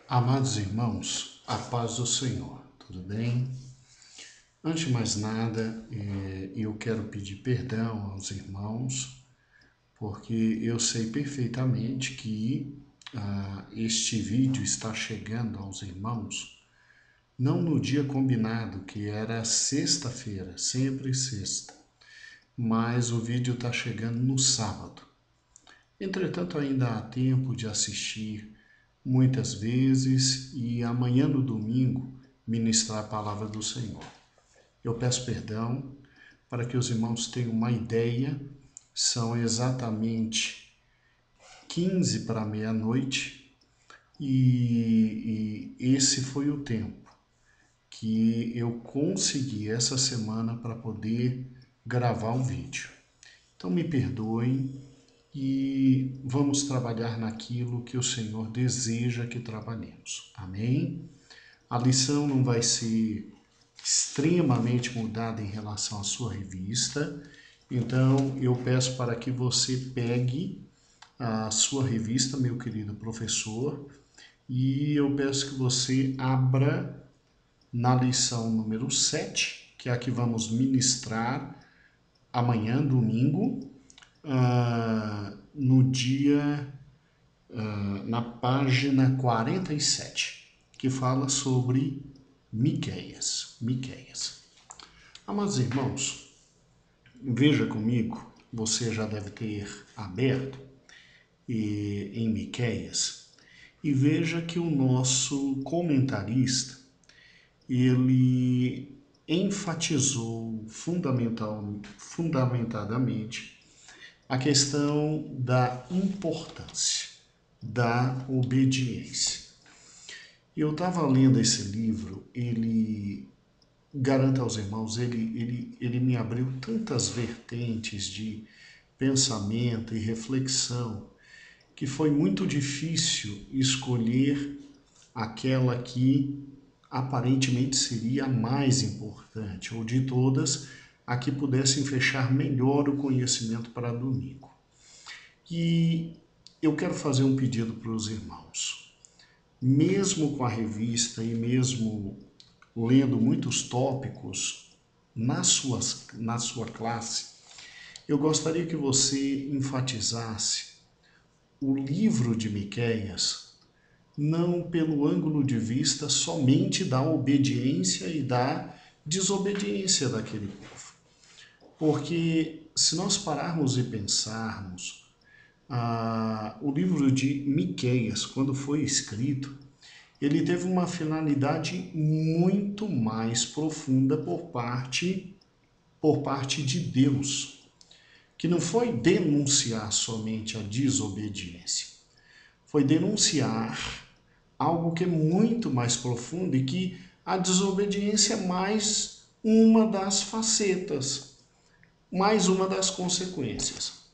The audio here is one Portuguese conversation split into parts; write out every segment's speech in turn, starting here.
Amados irmãos, a paz do Senhor, tudo bem? Antes de mais nada, eu quero pedir perdão aos irmãos, porque eu sei perfeitamente que este vídeo está chegando aos irmãos não no dia combinado, que era sexta-feira, sempre sexta, mas o vídeo está chegando no sábado. Entretanto, ainda há tempo de assistir muitas vezes e amanhã no domingo ministrar a palavra do Senhor. Eu peço perdão para que os irmãos tenham uma ideia, são exatamente 15 para meia-noite e esse foi o tempo que eu consegui essa semana para poder gravar um vídeo. Então me perdoem e vamos trabalhar naquilo que o Senhor deseja que trabalhemos. Amém? A lição não vai ser extremamente mudada em relação à sua revista, então eu peço para que você pegue a sua revista, meu querido professor, e eu peço que você abra na lição número 7, que é a que vamos ministrar amanhã, domingo, no dia, na página 47, que fala sobre Miqueias. Amados irmãos, veja comigo, você já deve ter aberto em Miqueias, e veja que o nosso comentarista, ele enfatizou fundamentadamente a questão da importância da obediência. Eu estava lendo esse livro, ele, garanto aos irmãos, ele me abriu tantas vertentes de pensamento e reflexão que foi muito difícil escolher aquela que aparentemente seria a mais importante, ou de todas, a que pudessem fechar melhor o conhecimento para domingo. E eu quero fazer um pedido para os irmãos. Mesmo com a revista e mesmo lendo muitos tópicos na sua classe, eu gostaria que você enfatizasse o livro de Miqueias não pelo ângulo de vista somente da obediência e da desobediência daquele povo. Porque se nós pararmos e pensarmos, o livro de Miqueias, quando foi escrito, ele teve uma finalidade muito mais profunda por parte de Deus, que não foi denunciar somente a desobediência, foi denunciar algo que é muito mais profundo e que a desobediência é mais uma das facetas, mais uma das consequências.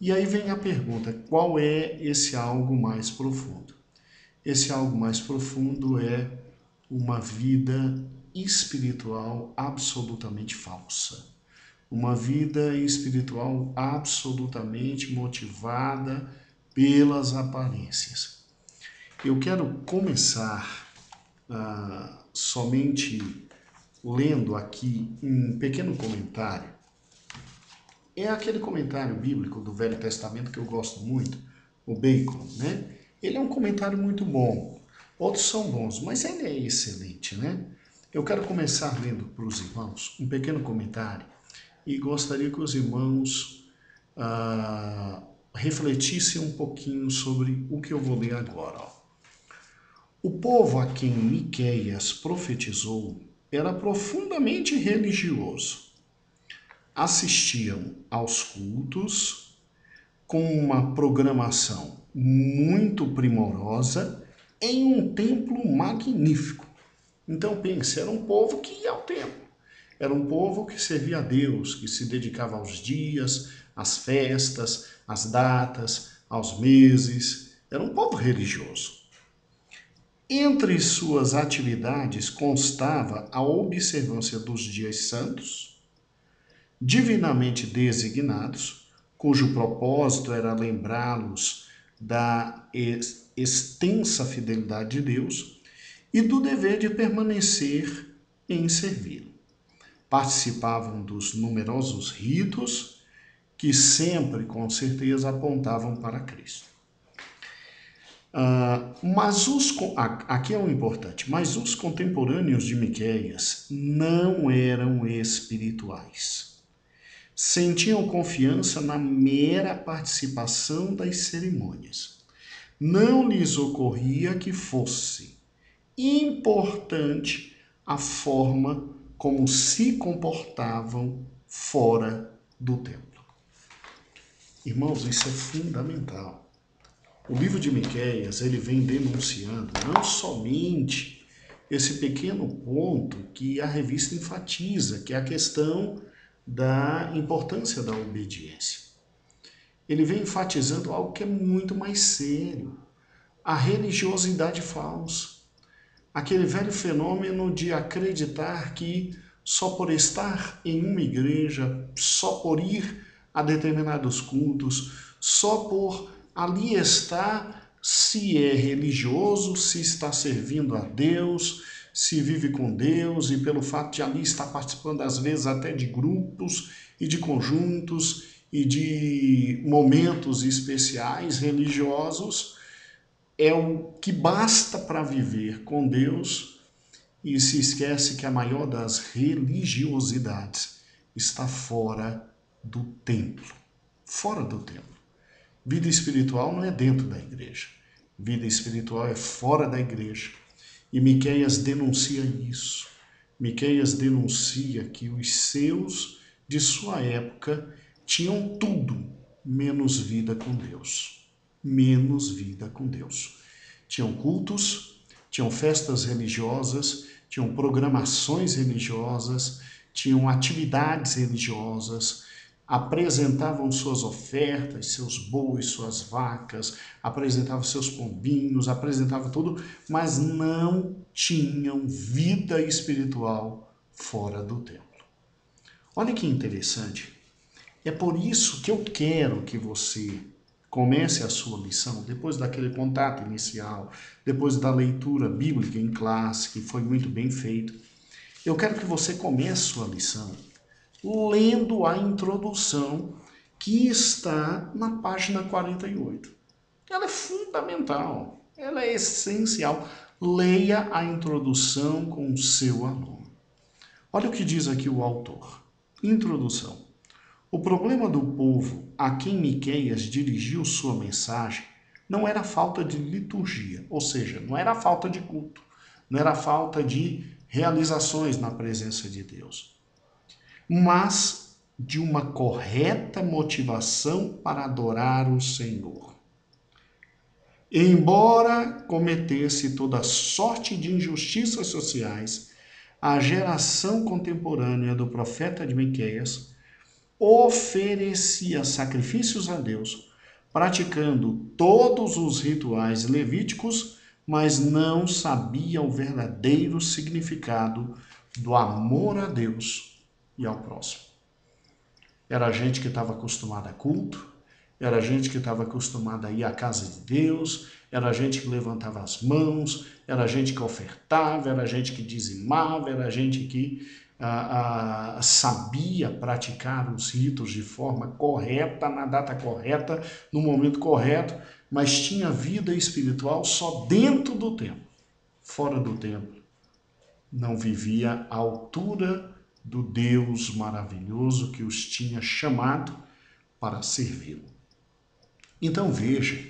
E aí vem a pergunta, qual é esse algo mais profundo? Esse algo mais profundo é uma vida espiritual absolutamente falsa. Uma vida espiritual absolutamente motivada pelas aparências. Eu quero começar somente lendo aqui um pequeno comentário. É aquele comentário bíblico do Velho Testamento que eu gosto muito, o Bacon, né? Ele é um comentário muito bom. Outros são bons, mas ele é excelente, né? Eu quero começar lendo para os irmãos um pequeno comentário e gostaria que os irmãos refletissem um pouquinho sobre o que eu vou ler agora. O povo a quem Miqueias profetizou era profundamente religioso. Assistiam aos cultos com uma programação muito primorosa em um templo magnífico. Então pense, era um povo que ia ao templo. Era um povo que servia a Deus, que se dedicava aos dias, às festas, às datas, aos meses. Era um povo religioso. Entre suas atividades constava a observância dos dias santos, divinamente designados, cujo propósito era lembrá-los da extensa fidelidade de Deus e do dever de permanecer em servi-lo. Participavam dos numerosos ritos que sempre, com certeza, apontavam para Cristo. Aqui é o importante, mas os contemporâneos de Miqueias não eram espirituais. Sentiam confiança na mera participação das cerimônias. Não lhes ocorria que fosse importante a forma como se comportavam fora do templo. Irmãos, isso é fundamental. O livro de Miqueias, ele vem denunciando não somente esse pequeno ponto que a revista enfatiza, que é a questão da importância da obediência. Ele vem enfatizando algo que é muito mais sério, a religiosidade falsa. Aquele velho fenômeno de acreditar que só por estar em uma igreja, só por ir a determinados cultos, só por ali estar, se é religioso, se está servindo a Deus, se vive com Deus e pelo fato de ali estar participando às vezes até de grupos e de conjuntos e de momentos especiais religiosos, é o que basta para viver com Deus e se esquece que a maior das religiosidades está fora do templo. Fora do templo. Vida espiritual não é dentro da igreja. Vida espiritual é fora da igreja. E Miqueias denuncia isso. Miqueias denuncia que os seus de sua época tinham tudo menos vida com Deus. Menos vida com Deus. Tinham cultos, tinham festas religiosas, tinham programações religiosas, tinham atividades religiosas, apresentavam suas ofertas, seus bois, suas vacas, apresentavam seus pombinhos, apresentavam tudo, mas não tinham vida espiritual fora do templo. Olha que interessante. É por isso que eu quero que você comece a sua lição, depois daquele contato inicial, depois da leitura bíblica em classe, que foi muito bem feito. Eu quero que você comece a sua lição lendo a introdução que está na página 48. Ela é fundamental, ela é essencial. Leia a introdução com o seu aluno. Olha o que diz aqui o autor. Introdução. O problema do povo a quem Miqueias dirigiu sua mensagem não era a falta de liturgia, ou seja, não era a falta de culto, não era a falta de realizações na presença de Deus, mas de uma correta motivação para adorar o Senhor. Embora cometesse toda sorte de injustiças sociais, a geração contemporânea do profeta de Miqueias oferecia sacrifícios a Deus, praticando todos os rituais levíticos, mas não sabia o verdadeiro significado do amor a Deus e ao próximo. Era gente que estava acostumada a culto, era gente que estava acostumada a ir à casa de Deus, era gente que levantava as mãos, era gente que ofertava, era gente que dizimava, era gente que sabia praticar os ritos de forma correta, na data correta, no momento correto, mas tinha vida espiritual só dentro do templo. Fora do templo, não vivia à altura do Deus maravilhoso que os tinha chamado para servi-lo. Então veja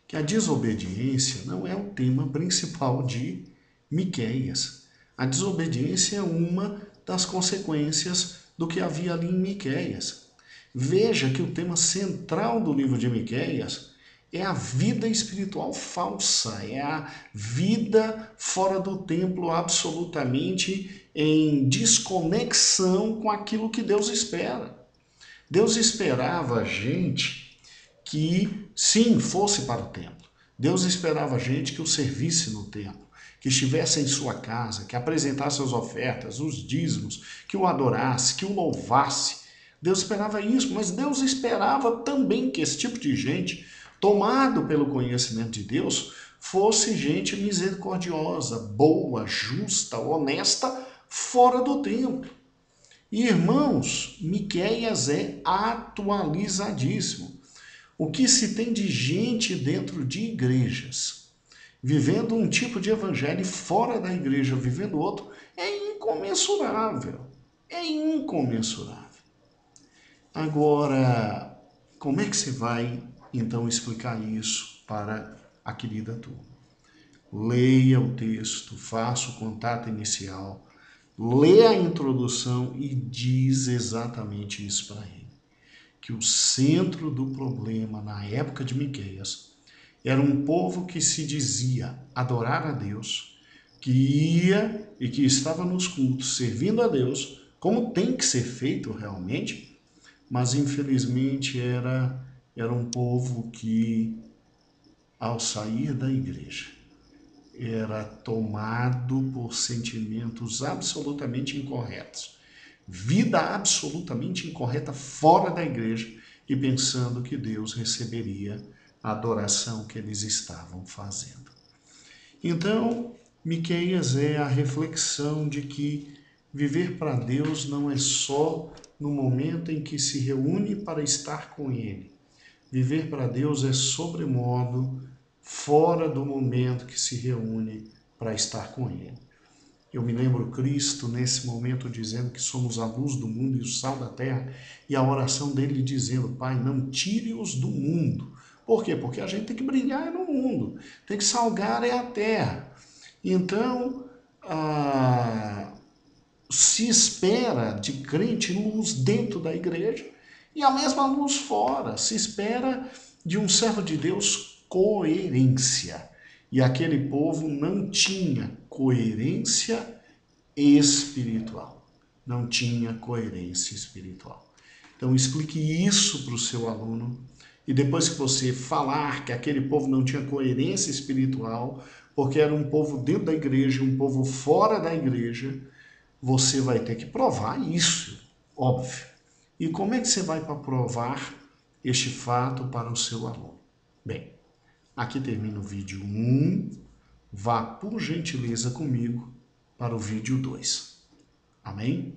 que a desobediência não é o tema principal de Miqueias. A desobediência é uma das consequências do que havia ali em Miqueias. Veja que o tema central do livro de Miqueias é a vida espiritual falsa, é a vida fora do templo, absolutamente em desconexão com aquilo que Deus espera. Deus esperava a gente que, sim, fosse para o templo. Deus esperava a gente que o servisse no templo, que estivesse em sua casa, que apresentasse as ofertas, os dízimos, que o adorasse, que o louvasse. Deus esperava isso, mas Deus esperava também que esse tipo de gente tomado pelo conhecimento de Deus, fosse gente misericordiosa, boa, justa, honesta, fora do tempo. E, irmãos, Miqueias é atualizadíssimo. O que se tem de gente dentro de igrejas, vivendo um tipo de evangelho e fora da igreja, vivendo outro, é incomensurável. É incomensurável. Agora, como é que você vai, então, explicar isso para a querida turma? Leia o texto, faça o contato inicial, lê a introdução e diz exatamente isso para ele. Que o centro do problema na época de Miqueias era um povo que se dizia adorar a Deus, que ia e que estava nos cultos servindo a Deus, como tem que ser feito realmente, mas infelizmente era um povo que, ao sair da igreja, era tomado por sentimentos absolutamente incorretos, vida absolutamente incorreta fora da igreja e pensando que Deus receberia a adoração que eles estavam fazendo. Então, Miqueias é a reflexão de que viver para Deus não é só no momento em que se reúne para estar com Ele. Viver para Deus é sobremodo fora do momento que se reúne para estar com Ele. Eu me lembro Cristo nesse momento dizendo que somos a luz do mundo e o sal da terra, e a oração dele dizendo: Pai, não tire-os do mundo. Por quê? Porque a gente tem que brilhar no mundo, tem que salgar a terra. Então, se espera de crente luz dentro da igreja e a mesma luz fora. Se espera de um servo de Deus coerência. E aquele povo não tinha coerência espiritual. Não tinha coerência espiritual. Então explique isso para o seu aluno e depois que você falar que aquele povo não tinha coerência espiritual, porque era um povo dentro da igreja, um povo fora da igreja, você vai ter que provar isso, óbvio. E como é que você vai provar este fato para o seu aluno? Bem, aqui termina o vídeo 1. Vá, por gentileza, comigo para o vídeo 2. Amém?